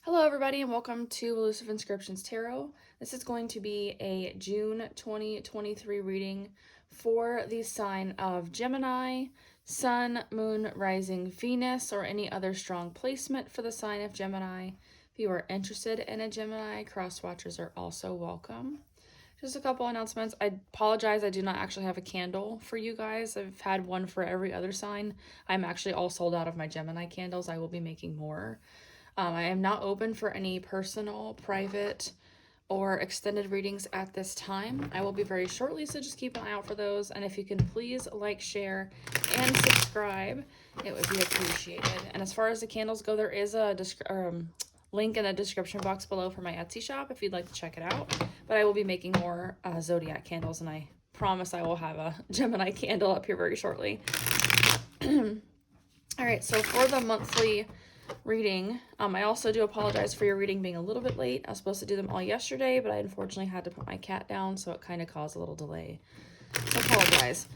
Hello everybody and welcome to Elusive Inscriptions Tarot. This is going to be a June 2023 reading for the sign of Gemini, Sun, Moon, Rising, Venus, or any other strong placement for the sign of Gemini. If you are interested in a Gemini, cross watchers are also welcome. Just a couple announcements. I apologize, I do not actually have a candle for you guys. I've had one for every other sign. I'm actually all sold out of my Gemini candles. I will be making more. I am not open for any personal, private, or extended readings at this time. I will be very shortly, so just keep an eye out for those. And if you can please like, share, and subscribe, it would be appreciated. And as far as the candles go, there is a link in the description box below for my Etsy shop if you'd like to check it out. But I will be making more zodiac candles, and I promise I will have a Gemini candle up here very shortly. All right, so for the monthly reading, I also do apologize for your reading being a little bit late. I was supposed to do them all yesterday, but I unfortunately had to put my cat down, so it kind of caused a little delay. So apologize.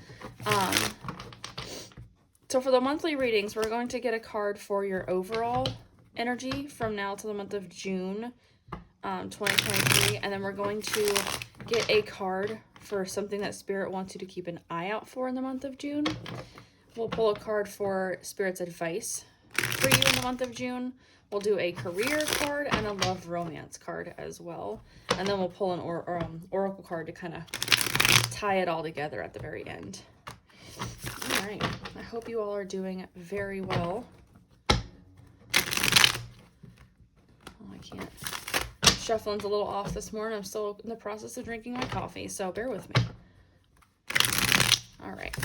So for the monthly readings, we're going to get a card for your overall energy from now to the month of June 2023, and then we're going to get a card for something that Spirit wants you to keep an eye out for in the month of June. We'll pull a card for Spirit's advice for you in the month of June. We'll do a career card and a love romance card as well. And then we'll pull an oracle card to kind of tie it all together at the very end. All right. I hope you all are doing very well. Oh, I can't. Shuffling's a little off this morning. I'm still in the process of drinking my coffee, so bear with me. All right.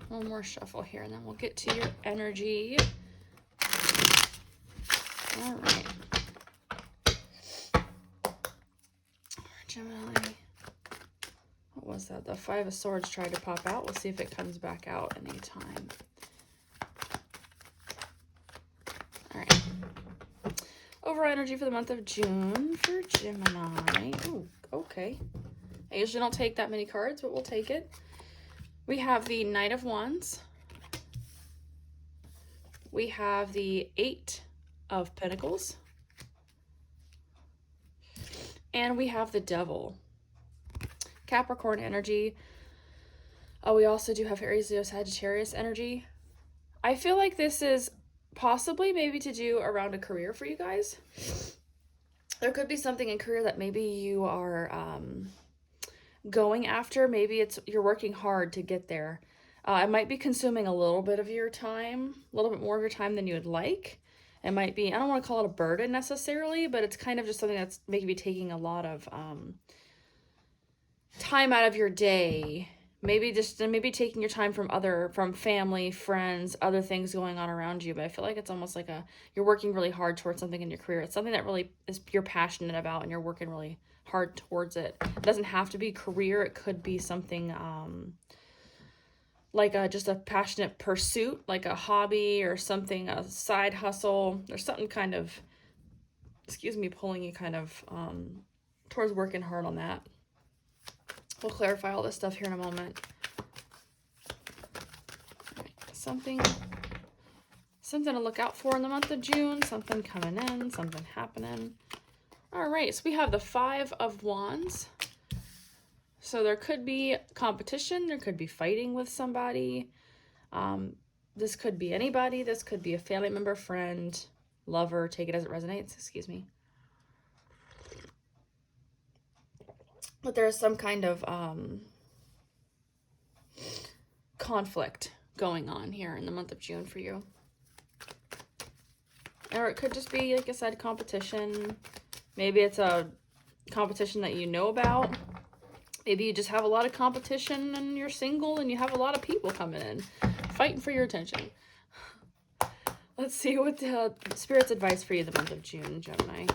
One more shuffle here, and then we'll get to your energy. All right. Gemini. What was that? The Five of Swords tried to pop out. We'll see if it comes back out anytime. All right. Overall energy for the month of June for Gemini. Ooh, okay. I usually don't take that many cards, but we'll take it. We have the Knight of Wands. We have the Eight of Pentacles. And we have the Devil. Capricorn energy. Oh, we also do have Aries, Leo, Sagittarius energy. I feel like this is possibly maybe to do around a career for you guys. There could be something in career that maybe you are going after. Maybe it's you're working hard to get there. It might be consuming a little bit of your time, a little bit more of your time than you would like. It might be, I don't want to call it a burden necessarily, but it's kind of just something that's maybe taking a lot of time out of your day. Maybe taking your time from family, friends, other things going on around you. But I feel like it's almost like you're working really hard towards something in your career. It's something that really you're passionate about, and you're working really hard towards it. It doesn't have to be career. It could be something like just a passionate pursuit, like a hobby or something, a side hustle. There's something kind of, pulling you kind of towards working hard on that. We'll clarify all this stuff here in a moment. All right, something to look out for in the month of June. Something coming in, something happening. All right, so we have the Five of Wands. So there could be competition. There could be fighting with somebody. This could be anybody. This could be a family member, friend, lover. Take it as it resonates. Excuse me. But there's some kind of conflict going on here in the month of June for you. Or it could just be, like I said, competition. Maybe it's a competition that you know about. Maybe you just have a lot of competition and you're single and you have a lot of people coming in, fighting for your attention. Let's see what the Spirit's advice for you the month of June, Gemini.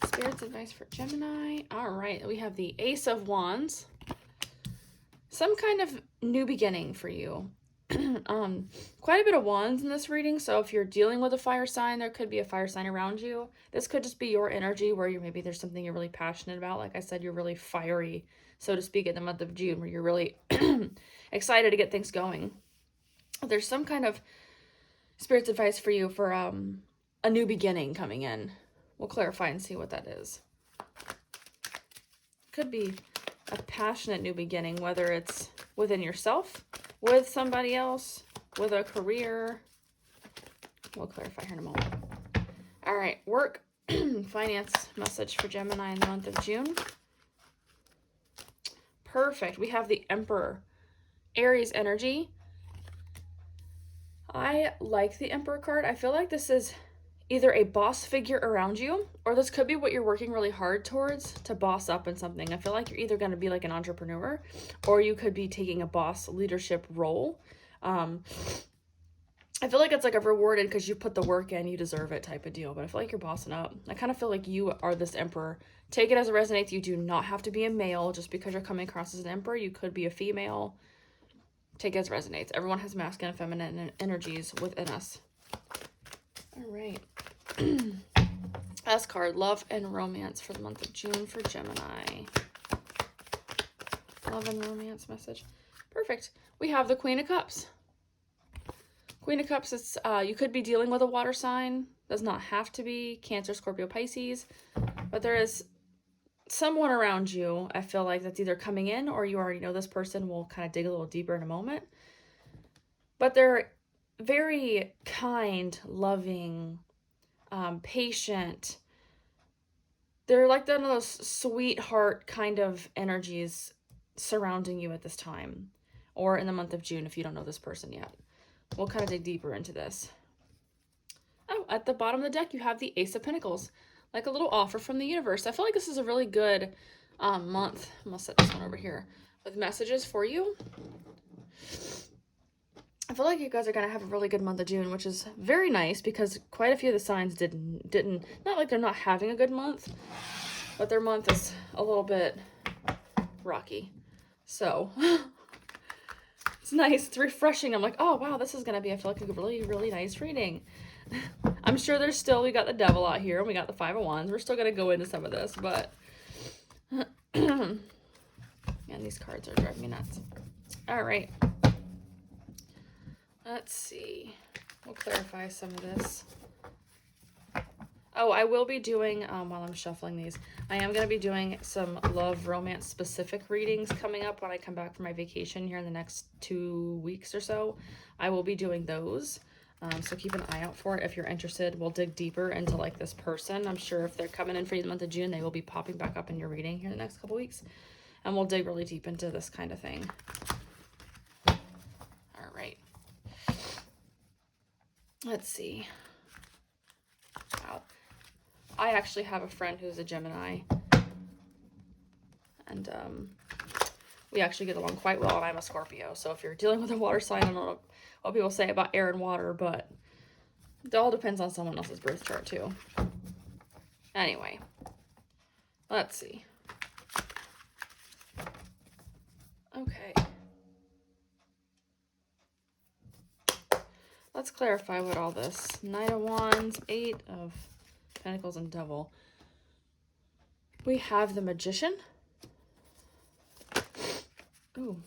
Spirit's advice for Gemini. All right, we have the Ace of Wands. Some kind of new beginning for you. Quite a bit of wands in this reading, so if you're dealing with a fire sign, there could be a fire sign around you. This could just be your energy where maybe there's something you're really passionate about. Like I said, you're really fiery, so to speak, in the month of June, where you're really excited to get things going. There's some kind of Spirit's advice for you for a new beginning coming in. We'll clarify and see what that is. Could be a passionate new beginning, whether it's within yourself, with somebody else, with a career. We'll clarify here in a moment. All right, work, finance message for Gemini in the month of June. Perfect. We have the Emperor, Aries energy. I like the Emperor card. I feel like this is either a boss figure around you, or this could be what you're working really hard towards to boss up in something. I feel like you're either going to be like an entrepreneur, or you could be taking a boss leadership role. I feel like it's like a rewarded because you put the work in, you deserve it type of deal. But I feel like you're bossing up. I kind of feel like you are this Emperor. Take it as it resonates. You do not have to be a male just because you're coming across as an Emperor. You could be a female. Take it as it resonates. Everyone has masculine and feminine energies within us. All right. Last card, love and romance for the month of June for Gemini. Love and romance message. Perfect. We have the Queen of Cups. Queen of Cups, it's you could be dealing with a water sign. Does not have to be Cancer, Scorpio, Pisces. But there is someone around you, I feel like, that's either coming in or you already know this person. We'll kind of dig a little deeper in a moment. But they're very kind, loving, patient. They're like one of those sweetheart kind of energies surrounding you at this time. Or in the month of June if you don't know this person yet. We'll kind of dig deeper into this. Oh, at the bottom of the deck, you have the Ace of Pentacles. Like a little offer from the universe. I feel like this is a really good month. I'm going to set this one over here. With messages for you. I feel like you guys are going to have a really good month of June, which is very nice because quite a few of the signs didn't, not like they're not having a good month, but their month is a little bit rocky. So... it's nice. It's refreshing. I'm like, oh, wow, this is going to be, I feel like, a really, really nice reading. I'm sure there's still, we got the Devil out here, and we got the Five of Wands. We're still going to go into some of this, but... man, these cards are driving me nuts. All right. Let's see. We'll clarify some of this. Oh, I will be doing, while I'm shuffling these, I am going to be doing some love, romance specific readings coming up when I come back from my vacation here in the next 2 weeks or so. I will be doing those. So keep an eye out for it if you're interested. We'll dig deeper into like this person. I'm sure if they're coming in for you the month of June, they will be popping back up in your reading here in the next couple weeks. And we'll dig really deep into this kind of thing. All right. Let's see. Wow. I actually have a friend who's a Gemini, and we actually get along quite well, and I'm a Scorpio. So if you're dealing with a water sign, I don't know what people say about air and water, but it all depends on someone else's birth chart too. Anyway, let's see. Okay. Let's clarify what all this. Knight of Wands, Eight of Pentacles, and Devil. We have the Magician. Ooh.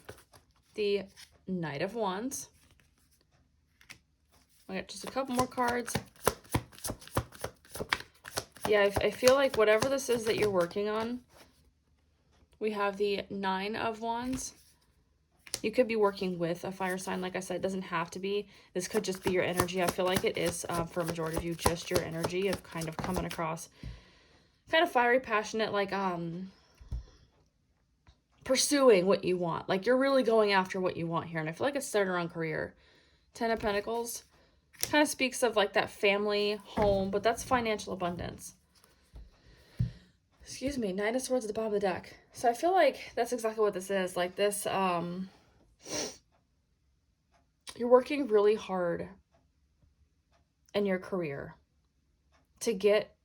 The Knight of Wands. I got just a couple more cards. Yeah, I feel like whatever this is that you're working on, we have the Nine of Wands. You could be working with a fire sign. Like I said, it doesn't have to be. This could just be your energy. I feel like it is, for a majority of you, just your energy of kind of coming across kind of fiery, passionate, like pursuing what you want. Like you're really going after what you want here. And I feel like it's centered around career. Ten of Pentacles kind of speaks of like that family, home, but that's financial abundance. Excuse me, Nine of Swords at the bottom of the deck. So I feel like that's exactly what this is. Like this, you're working really hard in your career to get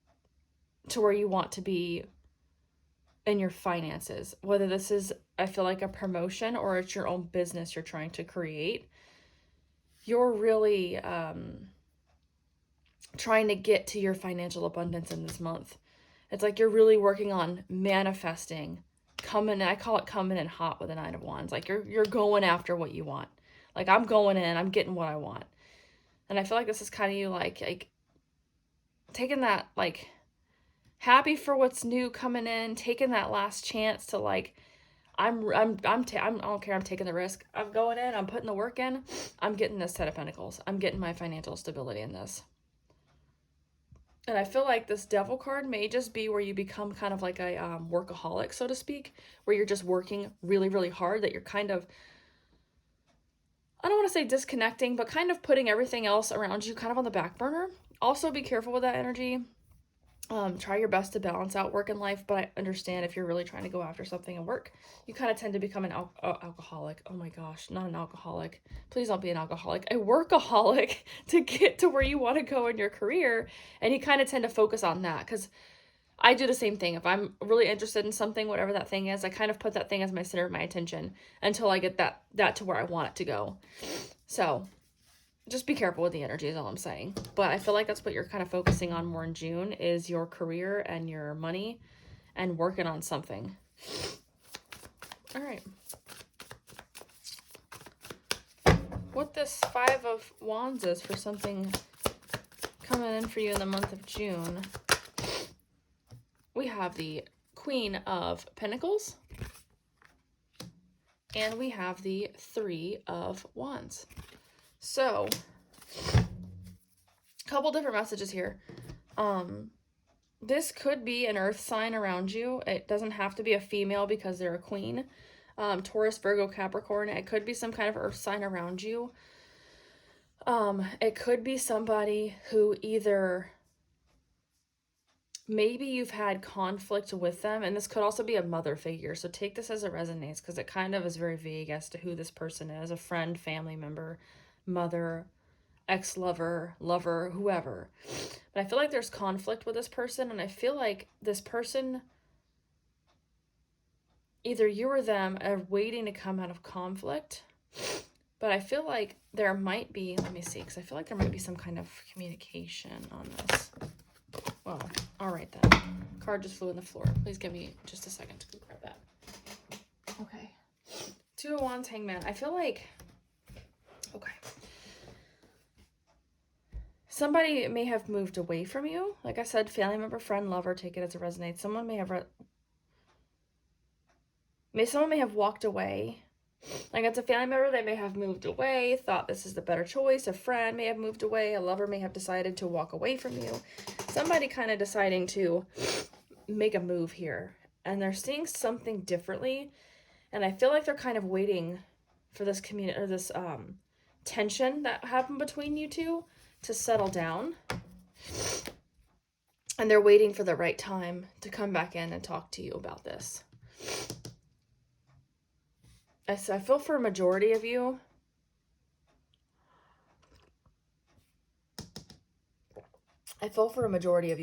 to where you want to be in your finances. Whether this is, I feel like, a promotion or it's your own business you're trying to create. You're really trying to get to your financial abundance in this month. It's like you're really working on manifesting, I call it coming in hot with the Nine of Wands. Like you're going after what you want. Like I'm going in, I'm getting what I want. And I feel like this is kind of you like taking that, like, happy for what's new coming in, taking that last chance to, like, I don't care, I'm taking the risk. I'm going in, I'm putting the work in, I'm getting this 10 of Pentacles. I'm getting my financial stability in this. And I feel like this Devil card may just be where you become kind of like a workaholic, so to speak, where you're just working really, really hard, that you're kind of, I don't want to say disconnecting, but kind of putting everything else around you kind of on the back burner. Also be careful with that energy. Try your best to balance out work and life, but I understand if you're really trying to go after something and work, you kind of tend to become an alcoholic. Oh my gosh, not an alcoholic. Please don't be an alcoholic. A workaholic to get to where you want to go in your career, and you kind of tend to focus on that, because I do the same thing. If I'm really interested in something, whatever that thing is, I kind of put that thing as my center of my attention until I get that to where I want it to go. So just be careful with the energy is all I'm saying. But I feel like that's what you're kind of focusing on more in June, is your career and your money and working on something. All right. What this 5 of Wands is for something coming in for you in the month of June. We have the Queen of Pentacles. And we have the 3 of Wands. So, a couple different messages here. This could be an earth sign around you. It doesn't have to be a female because they're a queen. Taurus, Virgo, Capricorn. It could be some kind of earth sign around you. It could be somebody who either maybe you've had conflict with them, and this could also be a mother figure. So take this as it resonates, because it kind of is very vague as to who this person is. A friend, family member, mother, ex-lover, lover, whoever. But I feel like there's conflict with this person, and I feel like this person, either you or them, are waiting to come out of conflict. But I feel like there might be, let me see, because I feel like there might be some kind of communication on this. Well, all right then. Card just flew on the floor. Please give me just a second to grab that. Okay. 2 of Wands, Hangman. I feel like, okay, somebody may have moved away from you. Like I said, family member, friend, lover, take it as it resonates. Someone may have walked away. Like, it's a family member, they may have moved away, thought this is the better choice. A friend may have moved away. A lover may have decided to walk away from you. Somebody kind of deciding to make a move here. And they're seeing something differently. And I feel like they're kind of waiting for this tension that happened between you two to settle down. And they're waiting for the right time to come back in and talk to you about this. I feel for a majority of you,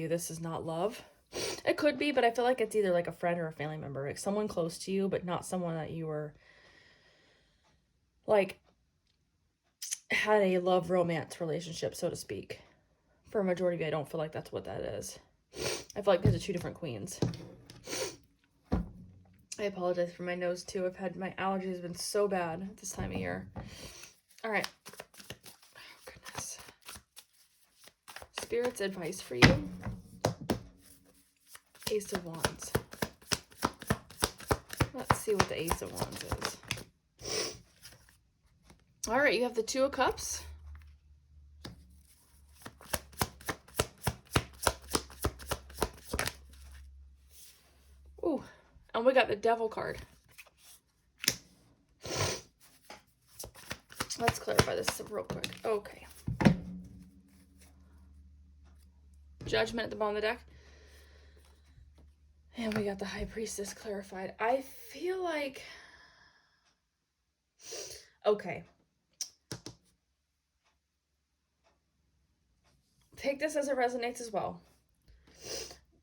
this is not love. It could be, but I feel like it's either like a friend or a family member, like someone close to you, but not someone that you were, like, had a love romance relationship, so to speak. For a majority of you, I don't feel like that's what that is. I feel like these are 2 different queens. I apologize for my nose too. My allergies have been so bad at this time of year. All right. Oh, goodness. Spirit's advice for you. Ace of Wands. Let's see what the Ace of Wands is. All right, you have the 2 of Cups. Ooh, and we got the Devil card. Let's clarify this real quick. Okay. Judgment at the bottom of the deck. And we got the High Priestess clarified. I feel like... Okay. Take this as it resonates as well.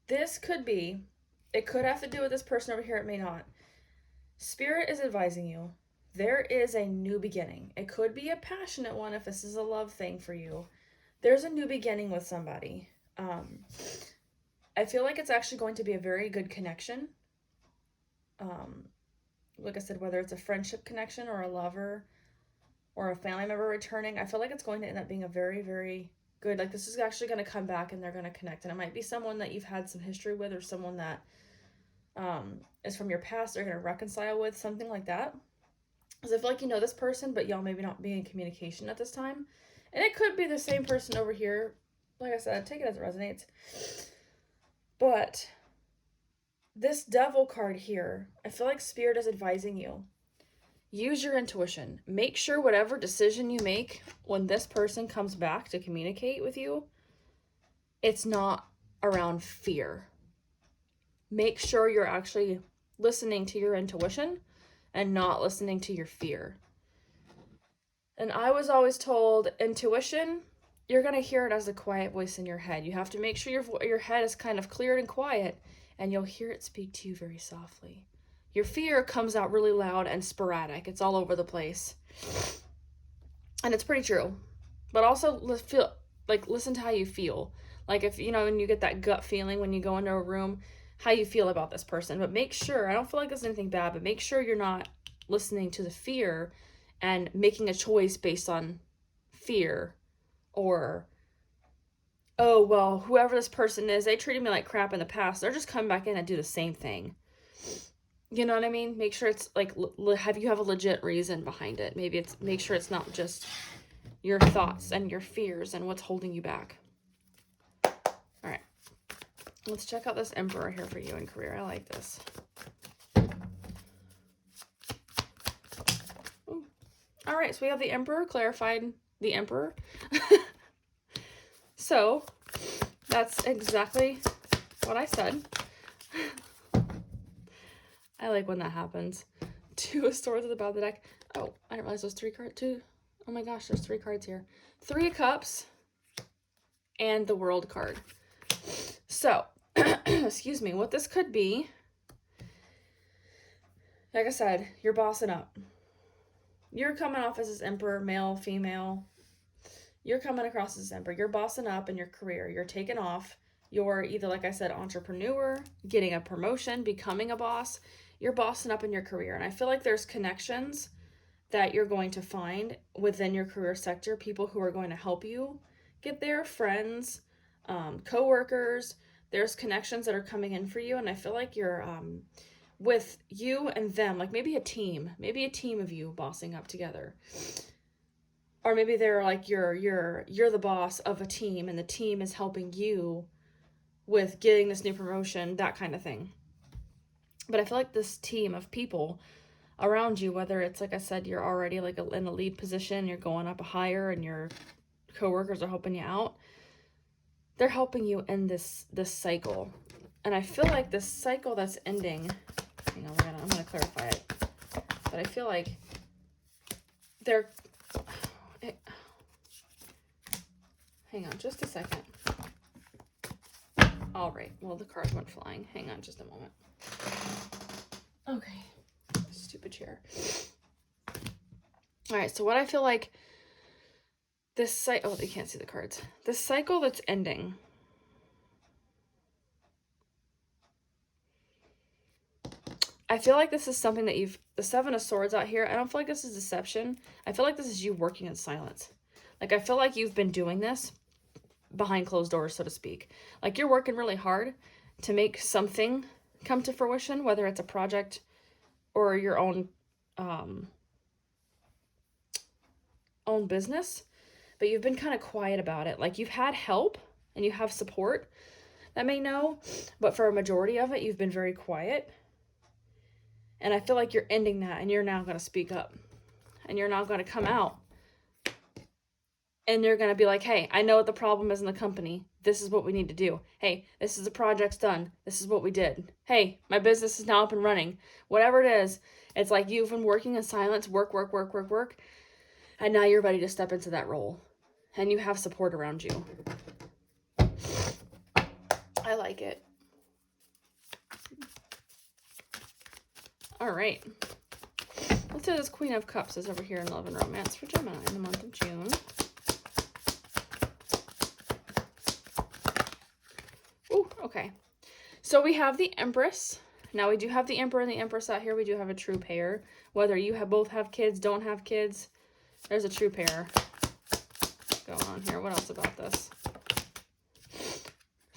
This could be... It could have to do with this person over here. It may not. Spirit is advising you. There is a new beginning. It could be a passionate one if this is a love thing for you. There's a new beginning with somebody. I feel like it's actually going to be a very good connection. Like I said, whether it's a friendship connection or a lover or a family member returning, I feel like it's going to end up being a very, very good. Like, this is actually going to come back and they're going to connect. And it might be someone that you've had some history with, or someone that is from your past, they're going to reconcile with, something like that. Because I feel like you know this person, but y'all maybe not be in communication at this time. And it could be the same person over here. Like I said, take it as it resonates. But this Devil card here, I feel like Spirit is advising you. Use your intuition. Make sure whatever decision you make when this person comes back to communicate with you, it's not around fear. Make sure you're actually listening to your intuition and not listening to your fear. And I was always told, intuition, you're going to hear it as a quiet voice in your head. You have to make sure your head is kind of cleared and quiet, and you'll hear it speak to you very softly. Your fear comes out really loud and sporadic. It's all over the place. And it's pretty true. But also listen to how you feel. Like, if, when you get that gut feeling when you go into a room, how you feel about this person. But make sure, I don't feel like there's anything bad, but make sure you're not listening to the fear and making a choice based on fear, or, oh, well, whoever this person is, they treated me like crap in the past. They're just coming back in and do the same thing. You know what I mean? Make sure it's like, have a legit reason behind it. Make sure it's not just your thoughts and your fears and what's holding you back. All right. Let's check out this Emperor here for you in career. I like this. Ooh. All right. So we have the Emperor, clarified the Emperor. So that's exactly what I said. I like when that happens. 2 of Swords at the bottom of the deck. Oh, I didn't realize those 3 cards too. Oh my gosh, there's 3 cards here. 3 of Cups and the World card. So, excuse me, what this could be, like I said, you're bossing up. You're coming off as this Emperor, male, female. You're coming across as Emperor. You're bossing up in your career. You're taking off. You're either, like I said, entrepreneur, getting a promotion, becoming a boss. You're bossing up in your career. And I feel like there's connections that you're going to find within your career sector, people who are going to help you get there, friends, co-workers. There's connections that are coming in for you. And I feel like you're with you and them, like maybe a team of you bossing up together. Or maybe they're like, you're the boss of a team and the team is helping you with getting this new promotion, that kind of thing. But I feel like this team of people around you, whether it's, like I said, you're already like in a lead position, you're going up higher and your coworkers are helping you out, they're helping you in this cycle. And I feel like this cycle that's ending, hang on, I'm gonna clarify it, but I feel like hang on just a second. All right, well, the cards went flying. Hang on just a moment. Okay, stupid chair. All right, so what I feel like this cycle, oh, you can't see the cards. This cycle that's ending. I feel like this is something that the 7 of Swords out here, I don't feel like this is deception. I feel like this is you working in silence. Like, I feel like you've been doing this behind closed doors, so to speak. Like, you're working really hard to make something come to fruition, whether it's a project or your own business, but you've been kind of quiet about it. Like, you've had help and you have support that may know, but for a majority of it, you've been very quiet. And I feel like you're ending that and you're now going to speak up and you're now going to come out and you're going to be like, hey, I know what the problem is in the company. This is what we need to do. Hey, this is the project's done. This is what we did. Hey, my business is now up and running. Whatever it is, it's like you've been working in silence, work. And now you're ready to step into that role. And you have support around you. I like it. All right. Let's say this Queen of Cups is over here in Love and Romance for Gemini in the month of June. Ooh, okay. So we have the Empress. Now we do have the Emperor and the Empress out here. We do have a true pair. Whether you both have kids, don't have kids, there's a true pair going on here. What else about this?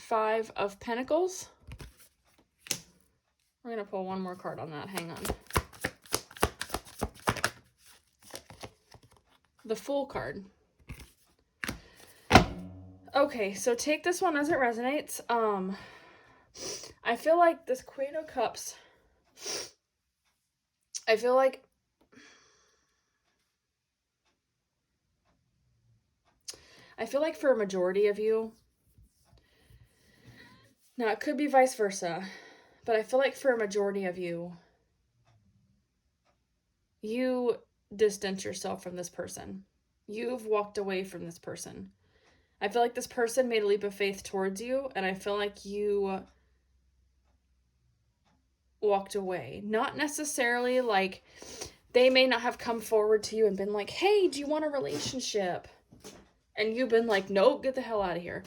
Five of Pentacles. We're going to pull one more card on that. Hang on. The Fool card. Okay, so take this one as it resonates. I feel like this Queen of Cups, I feel like for a majority of you, now it could be vice versa, but I feel like for a majority of you, you distance yourself from this person. You've walked away from this person. I feel like this person made a leap of faith towards you, and I feel like you walked away. Not necessarily like they may not have come forward to you and been like, hey, do you want a relationship? And you've been like, nope, get the hell out of here.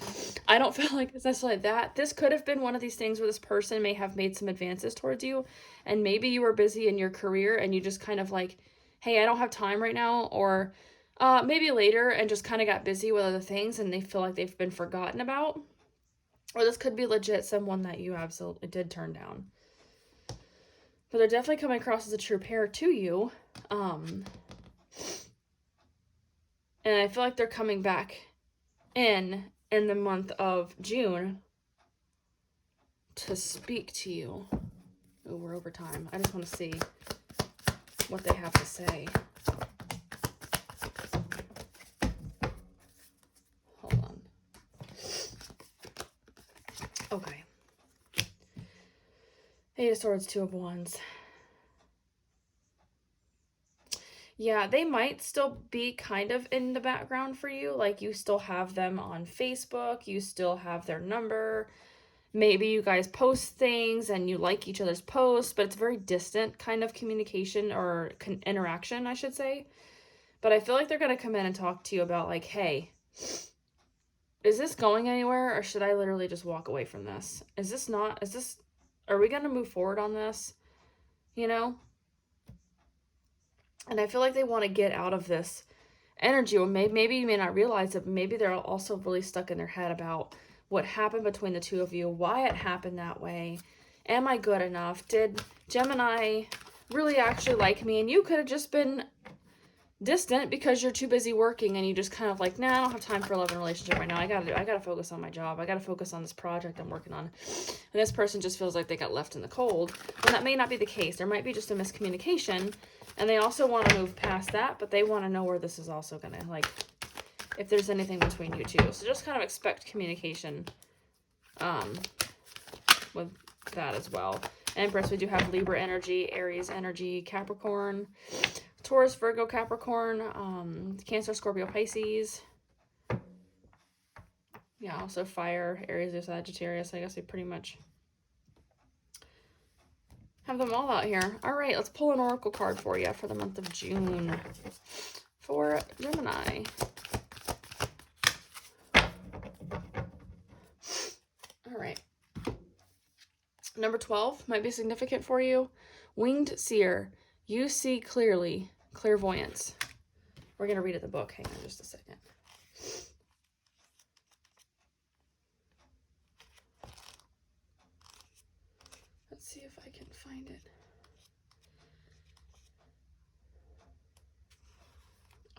I don't feel like it's necessarily that. This could have been one of these things where this person may have made some advances towards you, and maybe you were busy in your career and you just kind of like, hey, I don't have time right now, or maybe later, and just kind of got busy with other things and they feel like they've been forgotten about. Or this could be legit someone that you absolutely did turn down. But they're definitely coming across as a true pair to you. And I feel like they're coming back in the month of June to speak to you. Oh, we're over time. I just want to see what they have to say. Hold on. Okay. Eight of Swords, Two of Wands. Yeah, they might still be kind of in the background for you. Like, you still have them on Facebook. You still have their number. Maybe you guys post things and you like each other's posts, but it's very distant kind of communication or interaction, I should say. But I feel like they're going to come in and talk to you about like, hey, is this going anywhere, or should I literally just walk away from this? Are we going to move forward on this? You know? And I feel like they want to get out of this energy, or maybe you may not realize it, but maybe they're also really stuck in their head about what happened between the two of you, why it happened that way. Am I good enough? Did Gemini really actually like me? And you could have just been distant because you're too busy working and you just kind of like, nah, I don't have time for a loving relationship right now. I gotta focus on my job. I gotta focus on this project I'm working on. And this person just feels like they got left in the cold. And that may not be the case. There might be just a miscommunication. And they also want to move past that, but they want to know where this is also going to, like, if there's anything between you two. So just kind of expect communication with that as well. Empress, we do have Libra energy, Aries energy, Capricorn, Taurus, Virgo, Capricorn, Cancer, Scorpio, Pisces. Yeah, also fire, Aries or Sagittarius. I guess we pretty much have them all out here. All right, let's pull an oracle card for you for the month of June for Gemini. All right. Number 12 might be significant for you. Winged Seer. You see clearly. Clairvoyance. We're going to read it the book. Hang on just a second. Let's see if I can find it.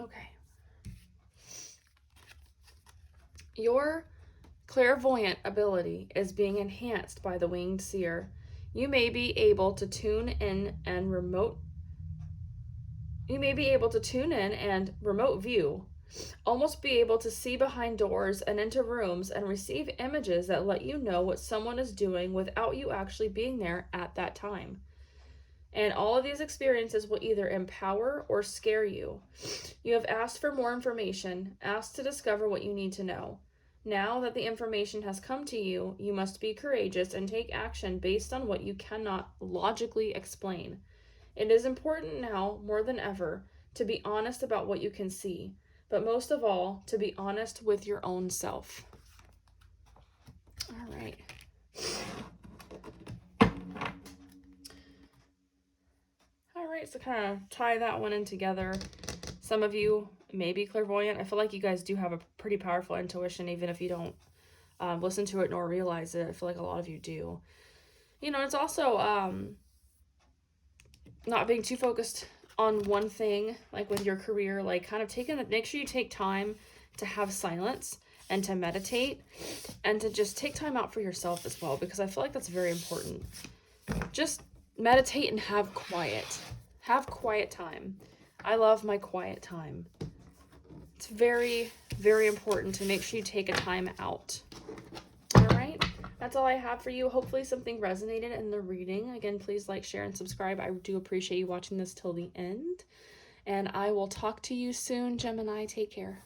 Okay. Your clairvoyant ability is being enhanced by the Winged Seer. You may be able to tune in and remote view, almost be able to see behind doors and into rooms and receive images that let you know what someone is doing without you actually being there at that time. And all of these experiences will either empower or scare you. You have asked for more information, asked to discover what you need to know. Now that the information has come to you, you must be courageous and take action based on what you cannot logically explain. It is important now, more than ever, to be honest about what you can see, but most of all, to be honest with your own self. All right. All right, so kind of tie that one in together. Some of you may be clairvoyant. I feel like you guys do have a pretty powerful intuition, even if you don't listen to it nor realize it. I feel like a lot of you do. You know, it's also not being too focused on one thing, like with your career, like kind of make sure you take time to have silence and to meditate and to just take time out for yourself as well, because I feel like that's very important. Just meditate and have quiet. Have quiet time. I love my quiet time. It's very, very important to make sure you take a time out. All right, that's all I have for you. Hopefully something resonated in the reading. Again, please like, share, and subscribe. I do appreciate you watching this till the end. And I will talk to you soon, Gemini. Take care.